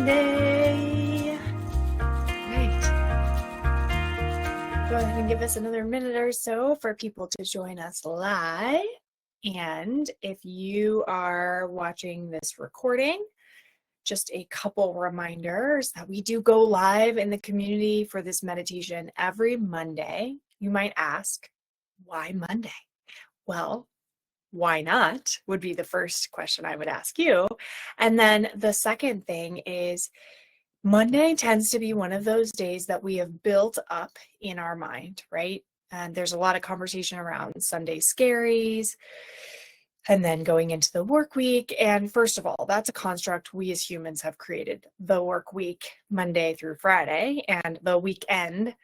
Monday. Right. Go ahead and give us another minute or so for people to join us live. And if you are watching this recording, just a couple reminders that we do go live in the community for this meditation every Monday. You might ask, why Monday? Well, why not would be the first question I would ask you. And then the second thing is Monday tends to be one of those days that we have built up in our mind, right? And there's a lot of conversation around Sunday scaries and then going into the work week. And first of all, that's a construct we as humans have created, the work week, Monday through Friday, and the weekend,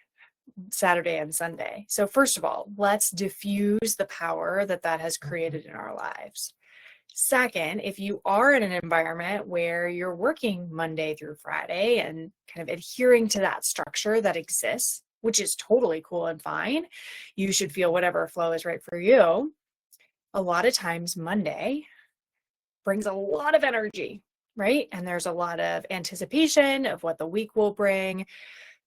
Saturday and Sunday. So first of all, let's diffuse the power that that has created in our lives. Second, if you are in an environment where you're working Monday through Friday and kind of adhering to that structure that exists, which is totally cool and fine, you should feel whatever flow is right for you. A lot of times Monday brings a lot of energy, right? And there's a lot of anticipation of what the week will bring,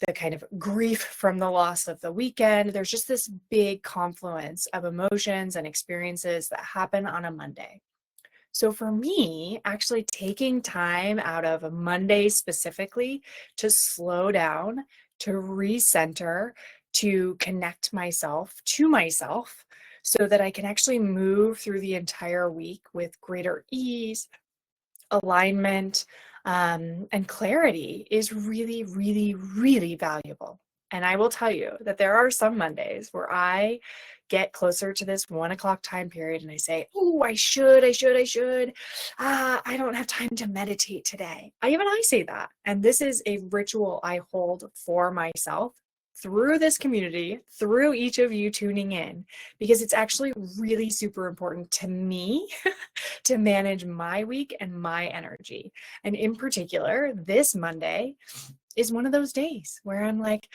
the kind of grief from the loss of the weekend. There's just this big confluence of emotions and experiences that happen on a Monday. So for me, actually taking time out of a Monday specifically to slow down, to recenter, to connect myself to myself so that I can actually move through the entire week with greater ease, alignment, and clarity is really, really, really valuable. And I will tell you that there are some Mondays where I get closer to this 1 o'clock time period and I say, oh, I should. I don't have time to meditate today. I say that. And this is a ritual I hold for myself through this community, through each of you tuning in, because it's actually really super important to me to manage my week and my energy. And in particular, this Monday is one of those days where I'm like,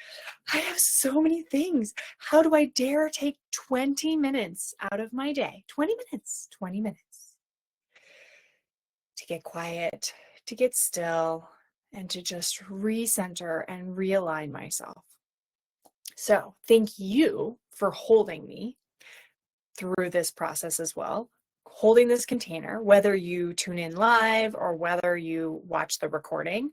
I have so many things. How do I dare take 20 minutes out of my day? 20 minutes to get quiet, to get still, and to just recenter and realign myself. So thank you for holding me through this process as well, holding this container, whether you tune in live or whether you watch the recording.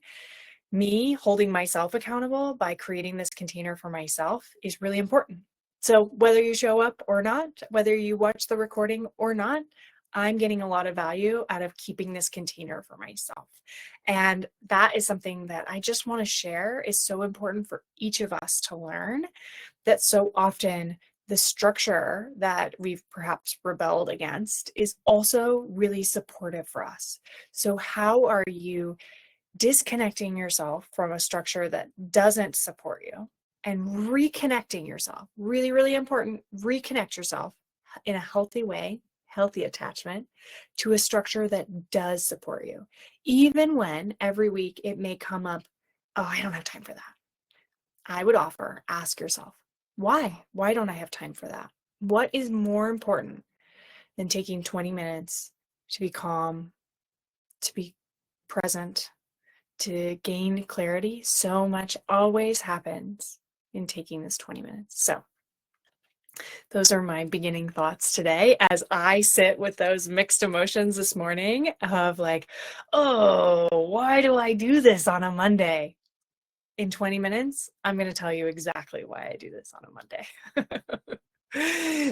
Me holding myself accountable by creating this container for myself is really important. So whether you show up or not, whether you watch the recording or not, I'm getting a lot of value out of keeping this container for myself. And that is something that I just want to share is so important for each of us to learn, that so often the structure that we've perhaps rebelled against is also really supportive for us. So how are you disconnecting yourself from a structure that doesn't support you and reconnecting yourself? Really, really important. Reconnect yourself in a healthy way, healthy attachment to a structure that does support you. Even when every week it may come up, oh, I don't have time for that. I would offer, ask yourself, why? Why don't I have time for that? What is more important than taking 20 minutes to be calm, to be present, to gain clarity? So much always happens in taking this 20 minutes. So those are my beginning thoughts today as I sit with those mixed emotions this morning of like, oh, why do I do this on a Monday? In 20 minutes, I'm going to tell you exactly why I do this on a Monday.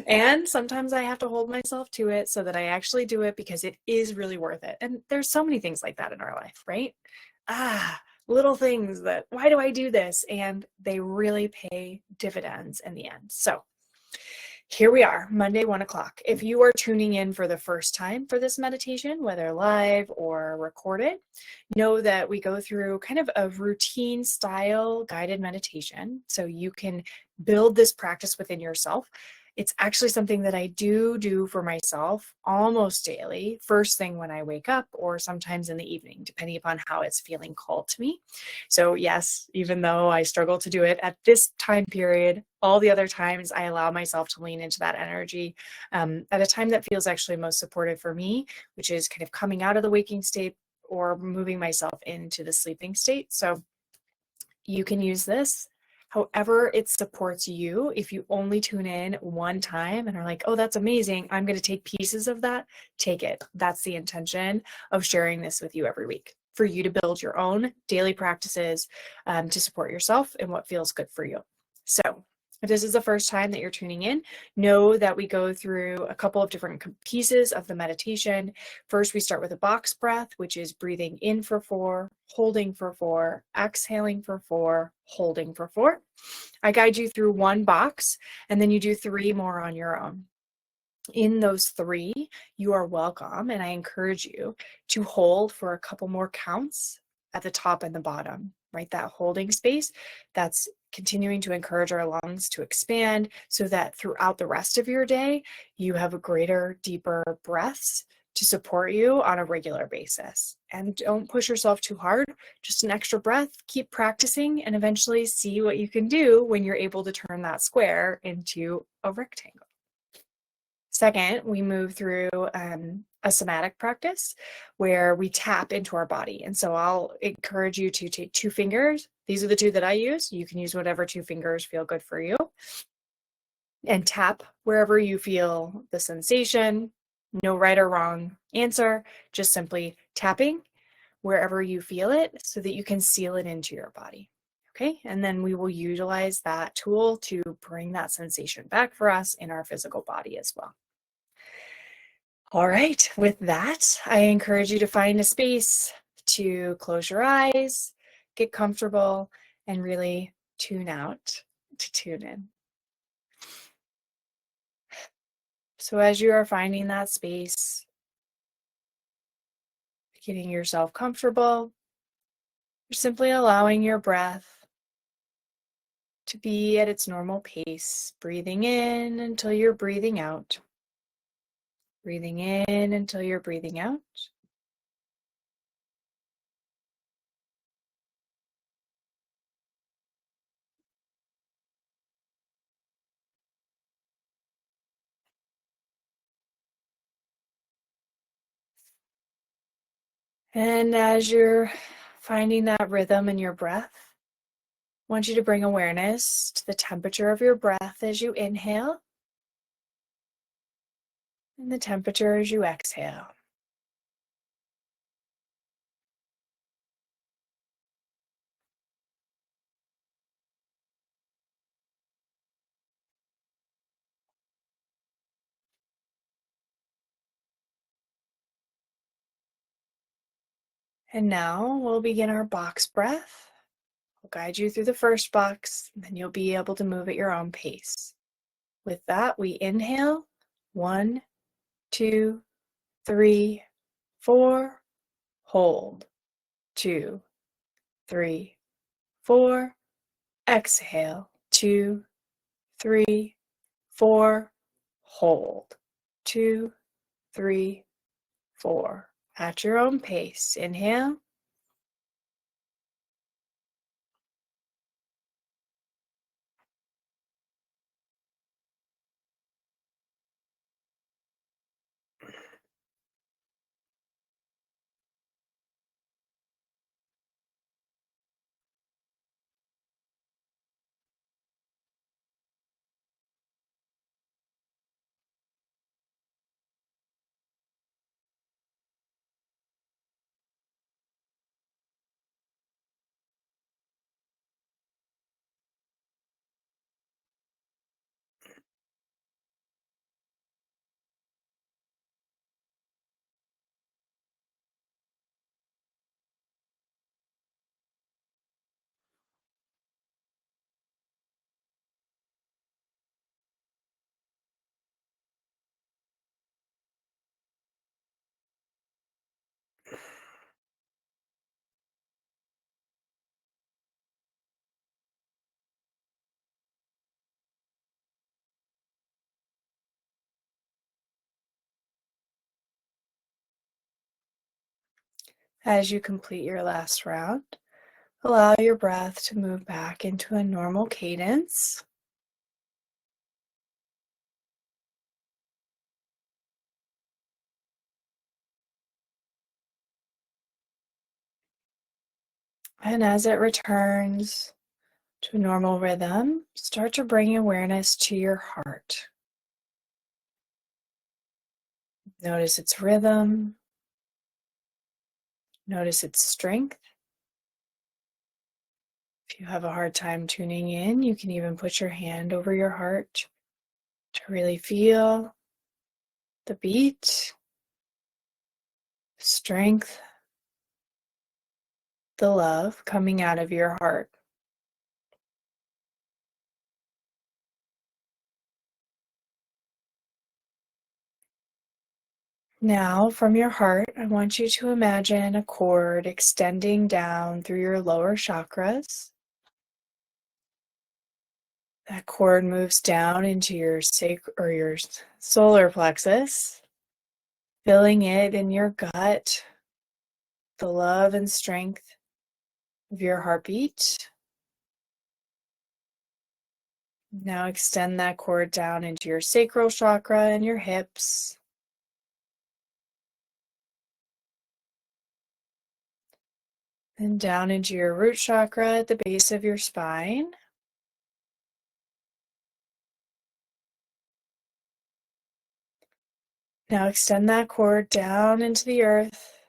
And sometimes I have to hold myself to it so that I actually do it because it is really worth it. And there's so many things like that in our life, right? Little things that, why do I do this? And they really pay dividends in the end. So here we are, Monday, 1 o'clock. If you are tuning in for the first time for this meditation, whether live or recorded, know that we go through kind of a routine style guided meditation. So you can build this practice within yourself. It's actually something that I do for myself almost daily, first thing when I wake up or sometimes in the evening, depending upon how it's feeling called to me. So yes, even though I struggle to do it at this time period, all the other times I allow myself to lean into that energy at a time that feels actually most supportive for me, which is kind of coming out of the waking state or moving myself into the sleeping state. So you can use this however it supports you. If you only tune in one time and are like, oh, that's amazing, I'm going to take pieces of that, take it. That's the intention of sharing this with you every week, for you to build your own daily practices to support yourself and what feels good for you. So if this is the first time that you're tuning in, know that we go through a couple of different pieces of the meditation. First, we start with a box breath, which is breathing in for 4, holding for 4, exhaling for 4, holding for 4. I guide you through one box, and then you do 3 more on your own. In those 3, you are welcome, and I encourage you to hold for a couple more counts at the top and the bottom, right? That holding space, that's continuing to encourage our lungs to expand so that throughout the rest of your day, you have a greater, deeper breaths to support you on a regular basis. And don't push yourself too hard, just an extra breath, keep practicing, and eventually see what you can do when you're able to turn that square into a rectangle. Second, we move through a somatic practice where we tap into our body. And so I'll encourage you to take 2 fingers. These are the 2 that I use. You can use whatever 2 fingers feel good for you. And tap wherever you feel the sensation. No right or wrong answer, just simply tapping wherever you feel it so that you can seal it into your body. Okay, and then we will utilize that tool to bring that sensation back for us in our physical body as well. All right, with that, I encourage you to find a space to close your eyes, get comfortable, and really tune out to tune in. So as you are finding that space, getting yourself comfortable, you're simply allowing your breath to be at its normal pace, breathing in until you're breathing out. Breathing in until you're breathing out. And as you're finding that rhythm in your breath, I want you to bring awareness to the temperature of your breath as you inhale and the temperature as you exhale. And now we'll begin our box breath. I'll guide you through the first box, and then you'll be able to move at your own pace. With that, we inhale, 1, 2, 3, 4, hold, 2, 3, 4, exhale, 2, 3, 4, hold, 2, 3, 4. At your own pace, inhale, as you complete your last round. Allow your breath to move back into a normal cadence. And as it returns to a normal rhythm, start to bring awareness to your heart. Notice its rhythm. Notice its strength. If you have a hard time tuning in, you can even put your hand over your heart to really feel the beat, strength, the love coming out of your heart. Now, from your heart, I want you to imagine a cord extending down through your lower chakras. That cord moves down into your your solar plexus, filling it in your gut, the love and strength of your heartbeat. Now extend that cord down into your sacral chakra and your hips. And down into your root chakra at the base of your spine. Now extend that cord down into the earth,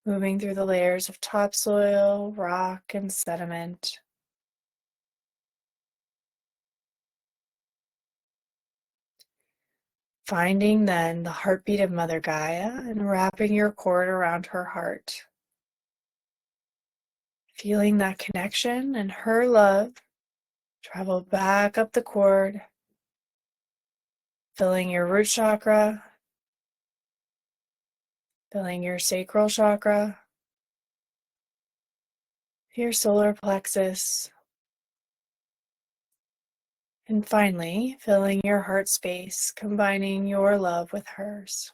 moving through the layers of topsoil, rock, and sediment. Finding then the heartbeat of Mother Gaia and wrapping your cord around her heart. Feeling that connection and her love travel back up the cord, filling your root chakra, filling your sacral chakra, your solar plexus, and finally filling your heart space, combining your love with hers.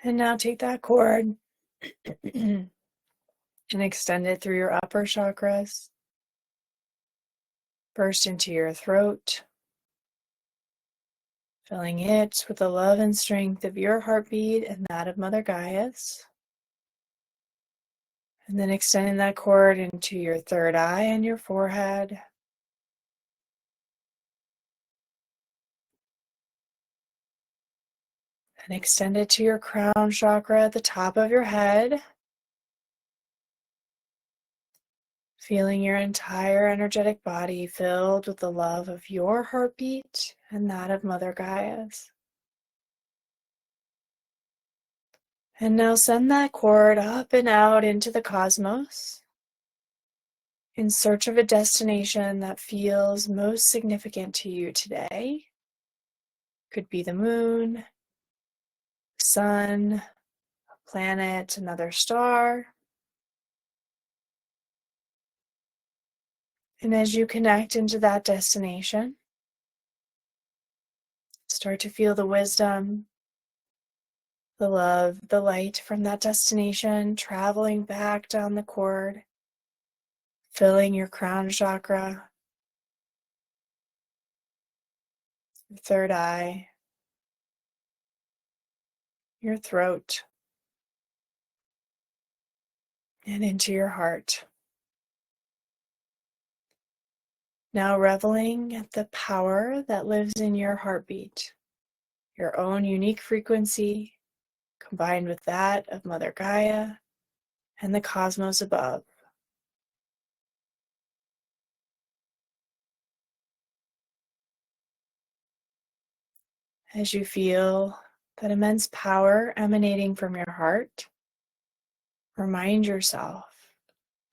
And now take that cord and extend it through your upper chakras, burst into your throat, filling it with the love and strength of your heartbeat and that of Mother Gaia's. And then extending that cord into your third eye and your forehead. And extend it to your crown chakra at the top of your head. Feeling your entire energetic body filled with the love of your heartbeat and that of Mother Gaia's. And now send that cord up and out into the cosmos in search of a destination that feels most significant to you today. Could be the moon, sun, a planet, another star. And as you connect into that destination, start to feel the wisdom, the love, the light from that destination traveling back down the cord, filling your crown chakra, your third eye, your throat, and into your heart. Now reveling at the power that lives in your heartbeat, your own unique frequency combined with that of Mother Gaia and the cosmos above. As you feel that immense power emanating from your heart, remind yourself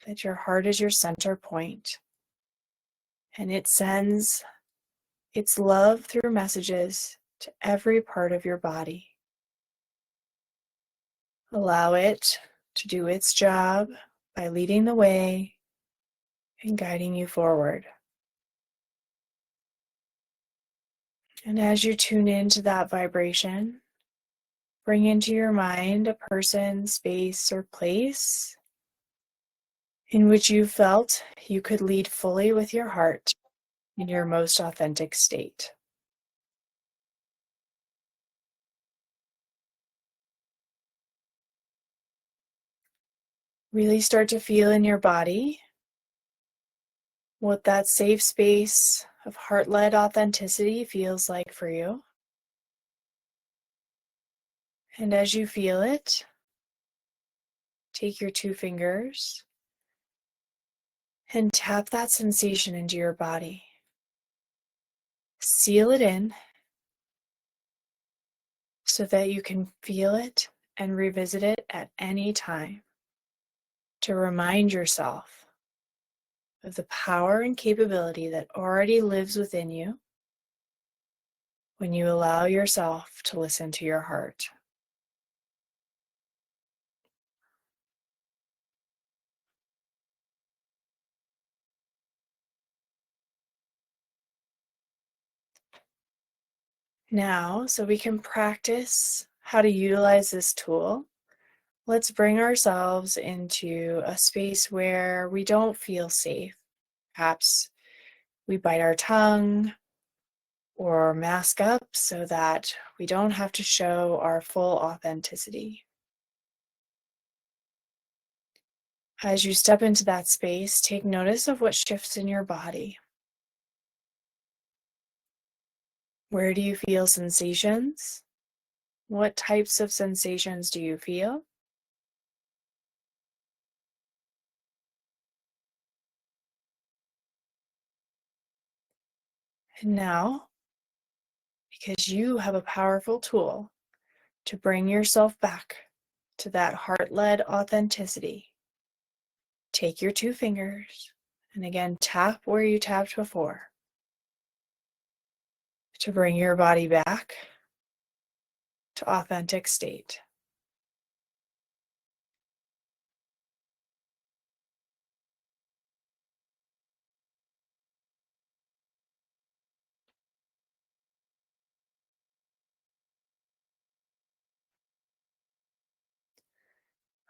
that your heart is your center point, and it sends its love through messages to every part of your body. Allow it to do its job by leading the way and guiding you forward. And as you tune into that vibration, bring into your mind a person, space, or place in which you felt you could lead fully with your heart. in your most authentic state. Really start to feel in your body what that safe space of heart-led authenticity feels like for you. And as you feel it, take your 2 fingers and tap that sensation into your body. Seal it in so that you can feel it and revisit it at any time to remind yourself of the power and capability that already lives within you when you allow yourself to listen to your heart. Now, so we can practice how to utilize this tool, let's bring ourselves into a space where we don't feel safe. Perhaps we bite our tongue or mask up so that we don't have to show our full authenticity. As you step into that space, take notice of what shifts in your body. Where do you feel sensations? What types of sensations do you feel? And now, because you have a powerful tool to bring yourself back to that heart-led authenticity, take your 2 fingers and again tap where you tapped before to bring your body back to authentic state.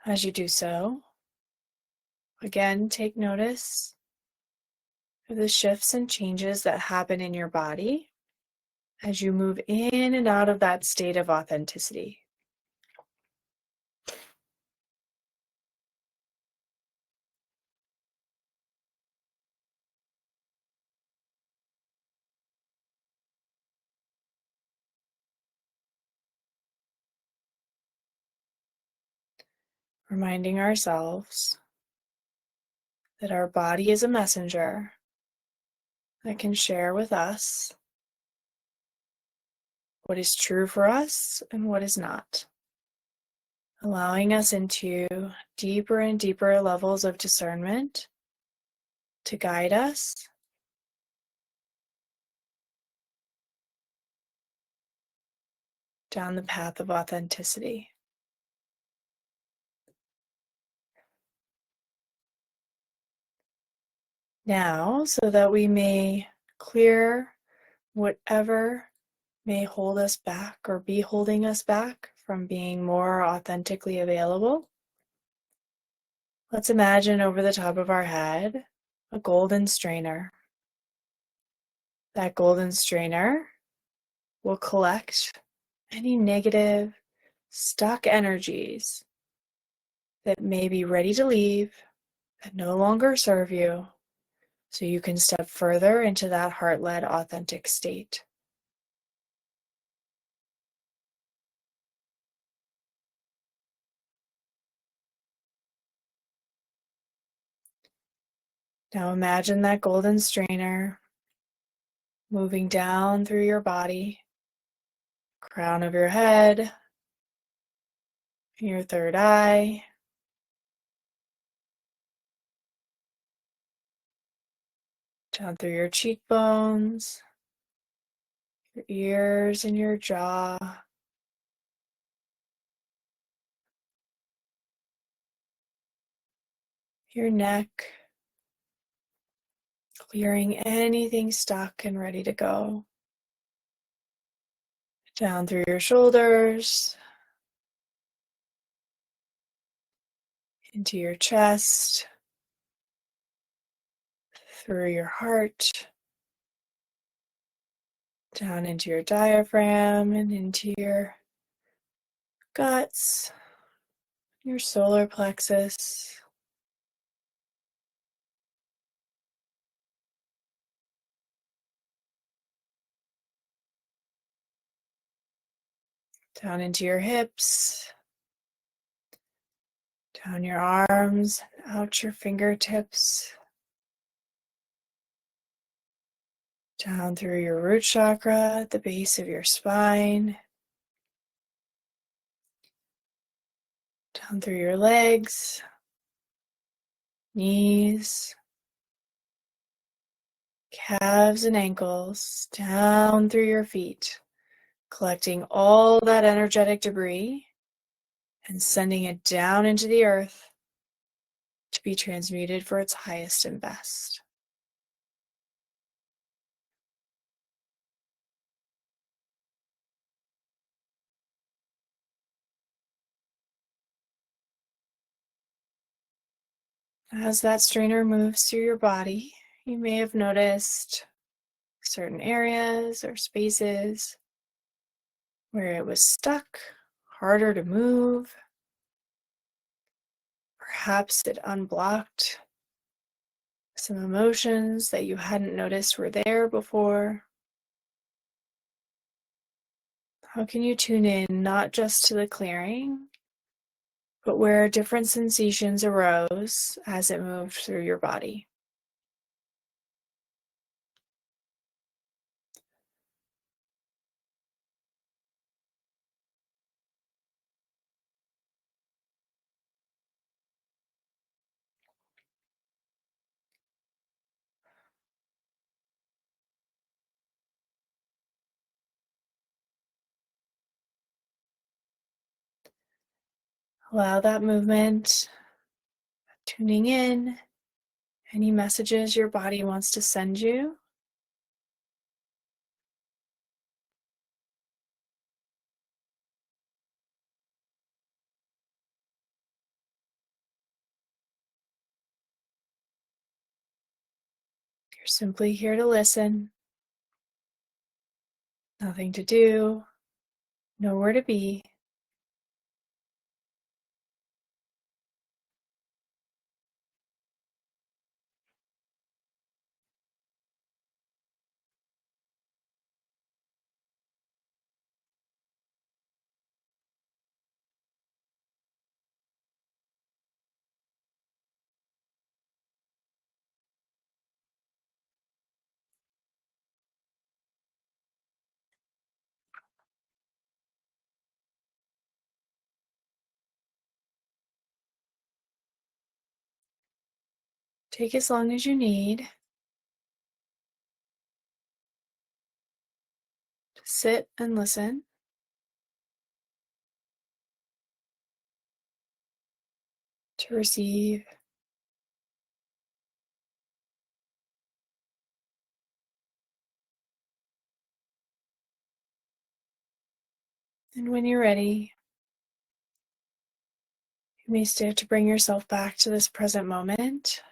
As you do so, again take notice of the shifts and changes that happen in your body as you move in and out of that state of authenticity. Reminding ourselves that our body is a messenger that can share with us what is true for us and what is not, allowing us into deeper and deeper levels of discernment to guide us down the path of authenticity. Now, so that we may clear whatever may hold us back or be holding us back from being more authentically available, let's imagine over the top of our head a golden strainer. That golden strainer will collect any negative, stuck energies that may be ready to leave, that no longer serve you, so you can step further into that heart-led, authentic state. Now imagine that golden strainer moving down through your body, crown of your head, your third eye, down through your cheekbones, your ears and your jaw, your neck, clearing anything stuck and ready to go. Down through your shoulders, into your chest, through your heart, down into your diaphragm and into your guts, your solar plexus. Down into your hips, down your arms, out your fingertips, down through your root chakra at the base of your spine, down through your legs, knees, calves and ankles, down through your feet, collecting all that energetic debris and sending it down into the earth to be transmuted for its highest and best. As that strainer moves through your body, you may have noticed certain areas or spaces where it was stuck, harder to move. Perhaps it unblocked some emotions that you hadn't noticed were there before. How can you tune in not just to the clearing, but where different sensations arose as it moved through your body? Allow that movement, tuning in, any messages your body wants to send you. You're simply here to listen, nothing to do, nowhere to be. Take as long as you need to sit and listen. To receive. And when you're ready, you may start to bring yourself back to this present moment.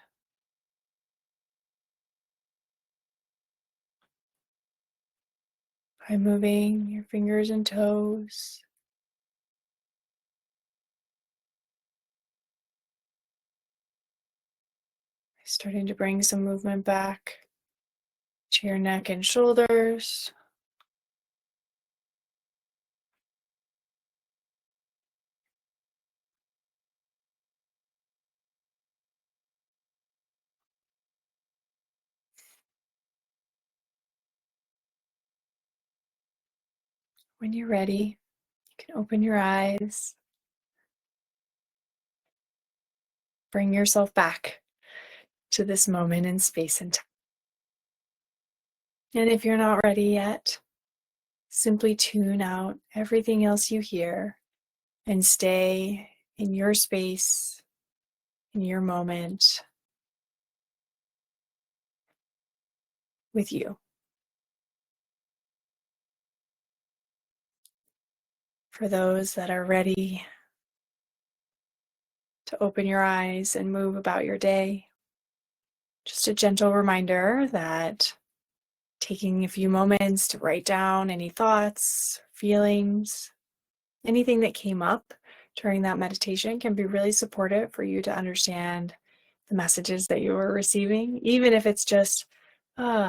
By moving your fingers and toes. Starting to bring some movement back to your neck and shoulders. When you're ready, you can open your eyes. Bring yourself back to this moment in space and time. And if you're not ready yet, simply tune out everything else you hear and stay in your space, in your moment, with you. For those that are ready to open your eyes and move about your day, just a gentle reminder that taking a few moments to write down any thoughts, feelings, anything that came up during that meditation can be really supportive for you to understand the messages that you were receiving, even if it's just,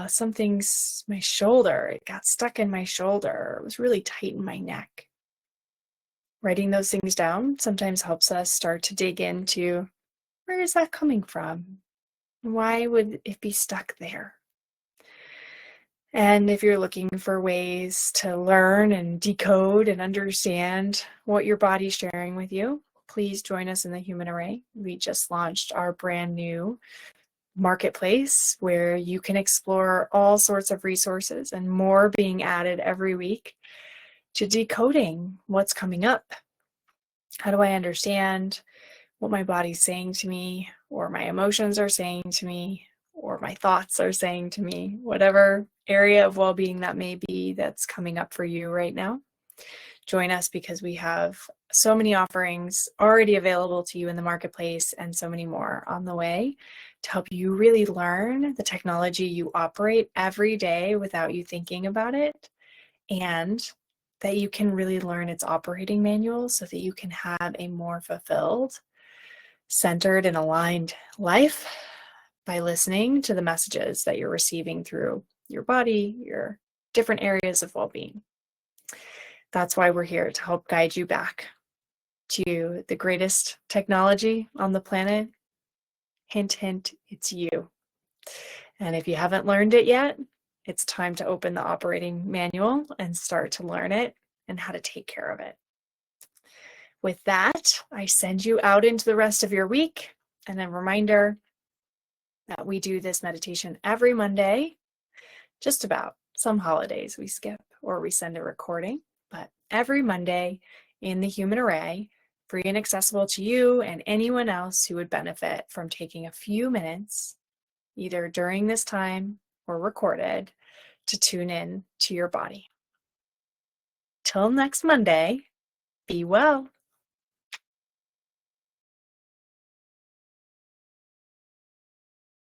something's my shoulder, it got stuck in my shoulder, it was really tight in my neck. Writing those things down sometimes helps us start to dig into, where is that coming from? Why would it be stuck there? And if you're looking for ways to learn and decode and understand what your body's sharing with you, please join us in the Human Array. We just launched our brand new marketplace where you can explore all sorts of resources and more being added every week to decoding what's coming up. How do I understand what my body's saying to me, or my emotions are saying to me, or my thoughts are saying to me, whatever area of well-being that may be that's coming up for you right now. Join us because we have so many offerings already available to you in the marketplace and so many more on the way to help you really learn the technology you operate every day without you thinking about it, and that you can really learn its operating manual so that you can have a more fulfilled, centered, and aligned life by listening to the messages that you're receiving through your body, your different areas of well-being. That's why we're here, to help guide you back to the greatest technology on the planet. Hint, hint, it's you. And if you haven't learned it yet, it's time to open the operating manual and start to learn it and how to take care of it. With that, I send you out into the rest of your week. And a reminder that we do this meditation every Monday, just about. Some holidays we skip or we send a recording, but every Monday in the Human Array, free and accessible to you and anyone else who would benefit from taking a few minutes, either during this time or recorded, to tune in to your body. Till next Monday, be well.